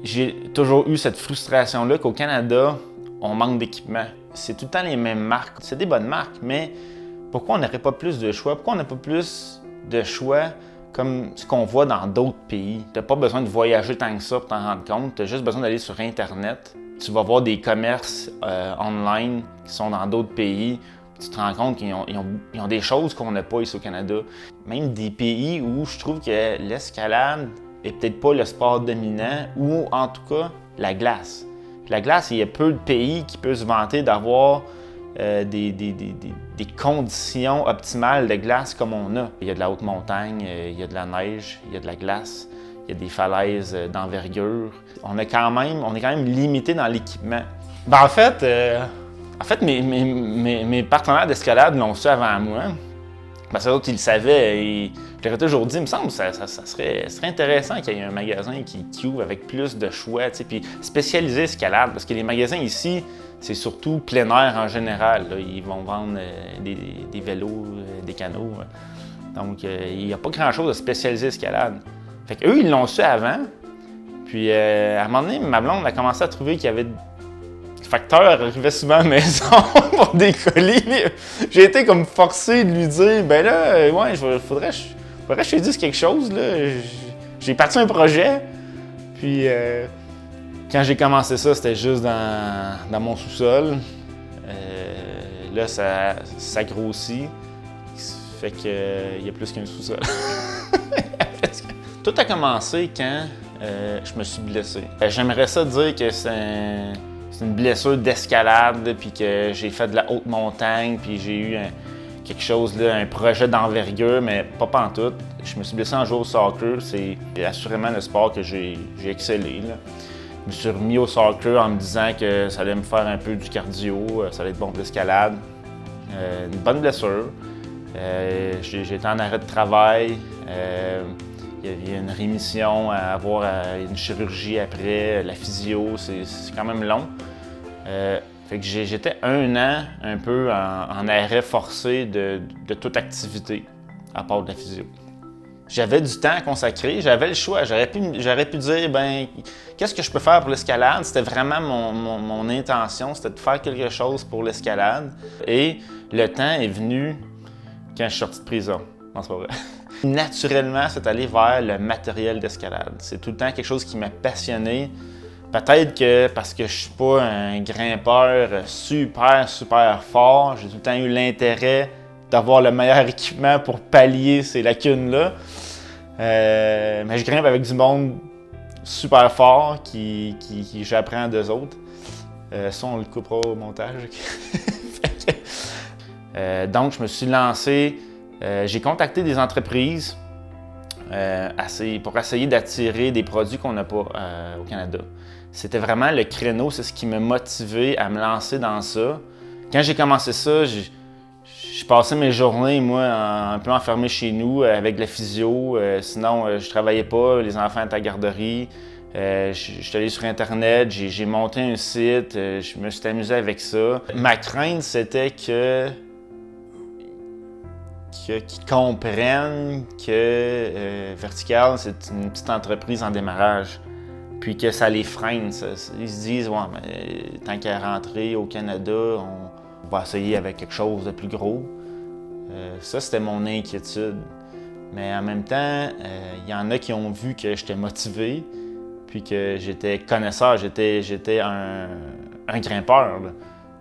j'ai toujours eu cette frustration-là qu'au Canada, on manque d'équipement. C'est tout le temps les mêmes marques. C'est des bonnes marques, mais pourquoi on n'aurait pas plus de choix? Pourquoi on n'a pas plus de choix comme ce qu'on voit dans d'autres pays? Tu n'as pas besoin de voyager tant que ça pour t'en rendre compte. Tu as juste besoin d'aller sur Internet. Tu vas voir des commerces online qui sont dans d'autres pays. Tu te rends compte qu'ils ont des choses qu'on n'a pas ici au Canada. Même des pays où je trouve que l'escalade est peut-être pas le sport dominant, ou en tout cas la glace. La glace, il y a peu de pays qui peuvent se vanter d'avoir des conditions optimales de glace comme on a. Il y a de la haute montagne, il y a de la neige, il y a de la glace, il y a des falaises d'envergure. On est quand même limité dans l'équipement. En fait, mes partenaires d'escalade l'ont su avant moi. Parce que d'autres, ils le savaient. Et je leur ai toujours dit, il me semble que ça serait intéressant qu'il y ait un magasin qui ouvre avec plus de choix, puis spécialisé escalade. Parce que les magasins ici, c'est surtout plein air en général. Là. Ils vont vendre des vélos, des canots. Donc, il n'y a pas grand-chose de spécialisé escalade. Fait qu'eux, ils l'ont su avant. Puis, à un moment donné, ma blonde a commencé à trouver qu'il y avait le facteur arrivait souvent à la maison pour décoller. J'ai été comme forcé de lui dire, ben là, ouais, faudrait que je te dise quelque chose, là. J'ai parti un projet, puis quand j'ai commencé ça, c'était juste dans mon sous-sol. Là, ça grossit, fait qu'il y a plus qu'un sous-sol. Tout a commencé quand je me suis blessé. J'aimerais ça dire que c'est une blessure d'escalade, puis que j'ai fait de la haute montagne, puis j'ai eu quelque chose, là, un projet d'envergure, mais pas pantoute. Je me suis blessé en jouant au soccer. C'est assurément le sport que j'ai excellé, là. Je me suis remis au soccer en me disant que ça allait me faire un peu du cardio, ça allait être bon pour l'escalade. Une bonne blessure. J'ai été en arrêt de travail. Il y a une rémission à avoir, une chirurgie après, la physio, c'est quand même long. Fait que j'étais un an un peu en arrêt forcé de toute activité, à part de la physio. J'avais du temps à consacrer, j'avais le choix. J'aurais pu dire, ben, qu'est-ce que je peux faire pour l'escalade? C'était vraiment mon intention, c'était de faire quelque chose pour l'escalade. Et le temps est venu quand je suis sorti de prison. Non, c'est pas vrai. Naturellement, c'est aller vers le matériel d'escalade. C'est tout le temps quelque chose qui m'a passionné. Peut-être que parce que je suis pas un grimpeur super fort, j'ai tout le temps eu l'intérêt d'avoir le meilleur équipement pour pallier ces lacunes-là. Mais je grimpe avec du monde super fort qui j'apprends d'eux autres. Ça, on le coupera au montage. Donc, je me suis lancé. J'ai contacté des entreprises pour essayer d'attirer des produits qu'on n'a pas au Canada. C'était vraiment le créneau, c'est ce qui m'a motivé à me lancer dans ça. Quand j'ai commencé ça, je passais mes journées, moi, un peu enfermé chez nous avec de la physio. Sinon, je travaillais pas, les enfants étaient à la garderie. Je suis allé sur Internet, j'ai monté un site, je me suis amusé avec ça. Ma crainte, c'était qu'ils comprennent que Vertical, c'est une petite entreprise en démarrage, puis que ça les freine. Ils se disent, ouais, mais tant qu'à rentrer au Canada, on va essayer avec quelque chose de plus gros. Ça, c'était mon inquiétude. Mais en même temps, il y en a qui ont vu que j'étais motivé, puis que j'étais connaisseur, j'étais un grimpeur, là.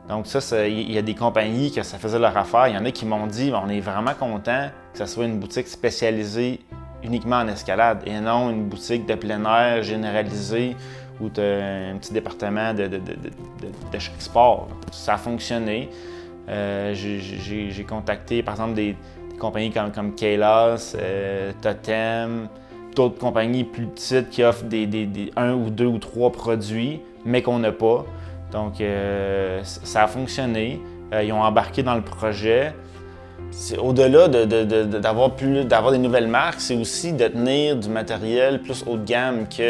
Donc ça, il y a des compagnies que ça faisait leur affaire. Il y en a qui m'ont dit, on est vraiment content que ça soit une boutique spécialisée uniquement en escalade et non une boutique de plein air généralisée où tu as un petit département de chaque sport. Ça a fonctionné. J'ai contacté, par exemple, des compagnies comme Kailas, Totem, d'autres compagnies plus petites qui offrent un ou deux ou trois produits, mais qu'on n'a pas. Donc, ça a fonctionné. Ils ont embarqué dans le projet. Au-delà d'avoir des nouvelles marques, c'est aussi de tenir du matériel plus haut de gamme qui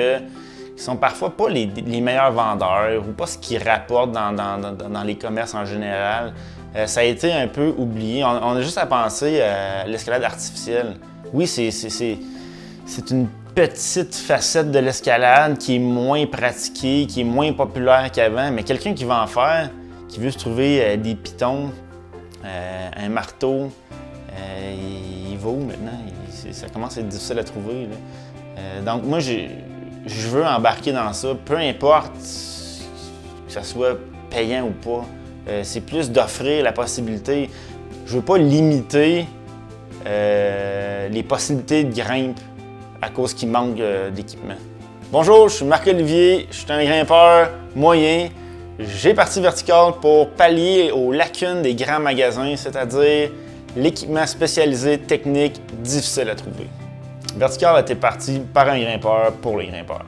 sont parfois pas les meilleurs vendeurs ou pas ce qu'ils rapportent dans les commerces en général. Ça a été un peu oublié. On a juste à penser à l'escalade artificielle. Oui, c'est une petite facette de l'escalade qui est moins pratiquée, qui est moins populaire qu'avant, mais quelqu'un qui va en faire, qui veut se trouver des pitons, un marteau, il va où maintenant? Ça commence à être difficile à trouver. Donc moi, je veux embarquer dans ça, peu importe que ça soit payant ou pas. C'est plus d'offrir la possibilité. Je veux pas limiter les possibilités de grimpe à cause qu'il manque d'équipement. Bonjour, je suis Marc-Olivier, je suis un grimpeur moyen. J'ai parti Vertical pour pallier aux lacunes des grands magasins, c'est-à-dire l'équipement spécialisé, technique, difficile à trouver. Vertical a été parti par un grimpeur pour les grimpeurs.